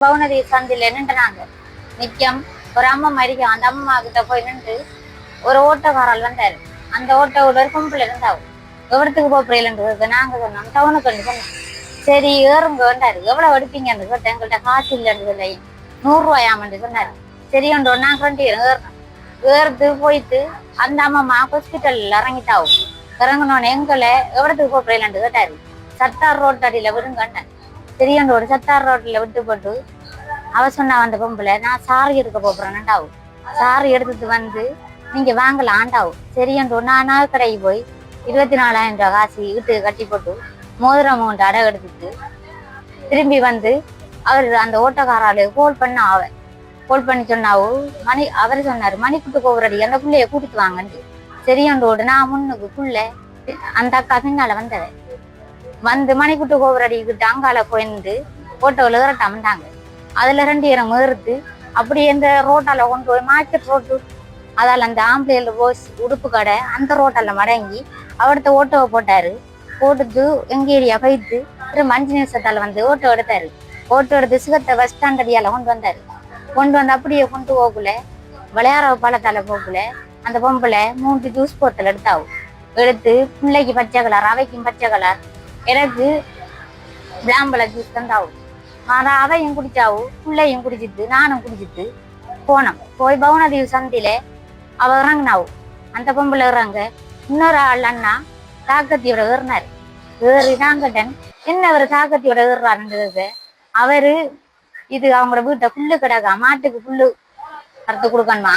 பவுனதி சந்தில நின்றுனாங்க நிக்கம். ஒரு அம்மா மறிக்க அந்த அம்மா கிட்ட போய் நின்று ஒரு ஓட்டக்காரால் வந்தாரு. அந்த ஓட்டோட ஒரு கும்பல இருந்தாவும் எவ்வளத்துக்கு போறீங்கன்றது நாங்க சொன்னோம், டவுனுக்கு சொன்னோம். சரி ஏறுங்க வேண்டாரு. எவ்வளவு எடுப்பீங்கன்னு கேட்டேன். எங்கள்கிட்ட காசு இல்லைன்னு சொல்லி 100 ரூபாயாமன்னு சொன்னாரு. சரியன்றோ நான் கொண்டு ஏறணும். ஏறுது போயிட்டு அந்த அம்மா ஹாஸ்பிட்டல்ல இறங்கிட்டாவும். இறங்கினோன்னு எங்களை எவ்வளத்துக்கு போறீங்கன்னு கேட்டாரு. சத்தார் ரோட் அடியில விடுங்கன்னு தெரியன்ற ஒரு சத்தார் ரோட்ல விட்டு போட்டு அவ சொன்னா அந்த பொம்பளை நான் சாரி எடுக்க போறேன்டாவும். சாரி எடுத்துட்டு வந்து நீங்க வாங்கலாம் ஆண்டாவும். சரியன்றோ நான் கடைக்கு போய் 24,000 ரூபாய் காசு இட்டு கட்டி போட்டு மோதிரம் மூண்டு அடை எடுத்துட்டு திரும்பி வந்து அவர் அந்த ஓட்டக்காராளு கோல் பண்ண கோல் பண்ணி சொன்னாவும் மணி அவர் சொன்னாரு மணிக்கூட்டு கோபுரடி அந்த பிள்ளைய கூட்டிட்டு வாங்கன்னு. சரியன்றோடு நான் முன்னுக்கு புள்ள அந்த அக்கா பின்னால வந்தவன் வந்து மணிக்கூட்டு கோபுரடிக்கிட்டு அங்கால போயிருந்து ஓட்டோவில் ஏறட்டாமட்டாங்க. அதுல 2 இடம் ஏறுத்து அப்படி எந்த ரோட்டால கொண்டு போய் மார்க்கெட் ரோட்டு அதால அந்த ஆம்பளையில போஸ் உடுப்பு கடை அந்த ரோட்டால மடங்கி அவர்த்த ஓட்டோவை போட்டாரு. போட்டுட்டு எங்க ஏரியா போயிட்டு திரும்ப 5 நிமிஷத்தால வந்து ஓட்டோ எடுத்தாரு. ஓட்டோ எடுத்து சிகத்தை பஸ் ஸ்டாண்ட் அடியால கொண்டு வந்தாரு. கொண்டு வந்து அப்படியே கொண்டு போகல விளையாட பழத்தால போகல அந்த பொம்பளை 3 ஜூஸ் போத்தல் எடுத்தாவும். எடுத்து பிள்ளைக்கு பச்சை கலர் அவைக்கும் பச்சை கலர் எனக்கு விளாம்பழ ஜூஸ் தந்தாவும். ஆனா அவையும் குடிச்சாவும் பிள்ளையும் குடிச்சிட்டு நானும் குடிச்சிட்டு போனோம். போய் பவுனதீவு சந்தில அவ இறங்கினாவும். அந்த பொம்பளை இறங்க இன்னொரு ஆள் அண்ணா தாக்கத்தியோட ஏறினாரு. ஏறி நாங்கட்டன் என்ன அவரு தாக்கத்தியோட ஏறுறாருன்றது அவரு இது அவங்களோட வீட்டை புல்லு கிடக்கா மாட்டுக்கு புல்லு அறுத்து கொடுக்கணுமா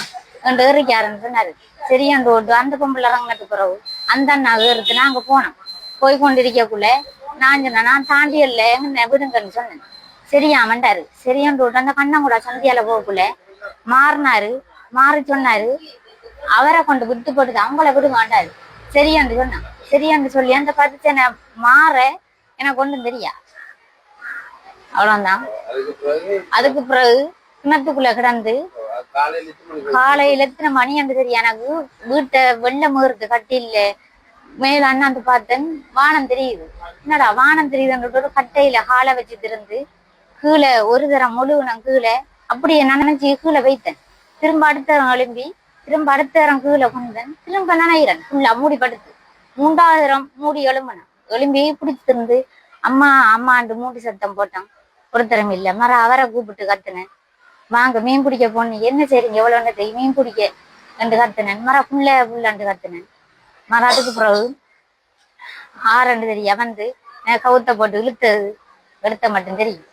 என்று ஏறிக்காருன்னு சொன்னாரு. சரியாண்டு ஓட்டு அந்த பொம்பளை இறங்கினதுக்கு பிறகு அந்த அண்ணா ஏறுத்து நாங்க போனோம். போய் கொண்டிருக்கக்குள்ள நான் சொன்னேன் நான் தாண்டியல்ல என்ன விடுங்கன்னு சொன்னேன். சரியாமண்டாரு. சரியாண்டு விட்டு அந்த கண்ணன் கூட சந்தியால போகக்குள்ள மாறினாரு. மாறி சொன்னாரு அவரை கொண்டு விட்டு போட்டு அவங்கள விடுவாண்டாரு. சரியாண்டு சொன்னான். சரியாண்டு சொல்லி அந்த பரிச்சனை மாற எனக்கு ஒன்றும் தெரியா. அவ்வளவுதான். அதுக்கு பிறகு கிணத்துக்குள்ள கிடந்து காலையில எத்தனை மணி என்று தெரியும் எனக்கு. வீட்டை வெள்ளம் ஏறுது கட்டில மேல அண்ணாந்து பார்த்தேன் வானம் தெரியுது. என்னடா வானம் தெரியுதுன்ற ஒரு கட்டையில காலை வச்சுட்டு இருந்து கீழே ஒரு தரம் முழுவனம் கீழே அப்படியே நினைச்சு கீழே வைத்தேன். திரும்ப அடுத்த தரம் எழும்பி திரும்ப அடுத்த தரம் கீழே கொண்டேன். திரும்ப நினைக்கிறேன் ஃபுல்லா மூடி படுத்து 3வது தரம் மூடி எழும்பினேன். எழும்பி பிடிச்சிருந்து அம்மா அம்மாண்டு மூடி சத்தம் போட்டான். ஒருத்தரம் இல்லை. மர அவரை கூப்பிட்டு கத்துனேன். வாங்க மீன் பிடிக்க போனேன். என்ன சரிங்க எவ்வளவு மீன் பிடிக்க என்று கத்துனேன். மர புள்ளாண்டு கத்துனேன். மர அதுக்கு பிறகு 6 தெரியா வந்து கவுத்த போட்டு இழுத்தது எடுத்த மட்டும் தெரியும்.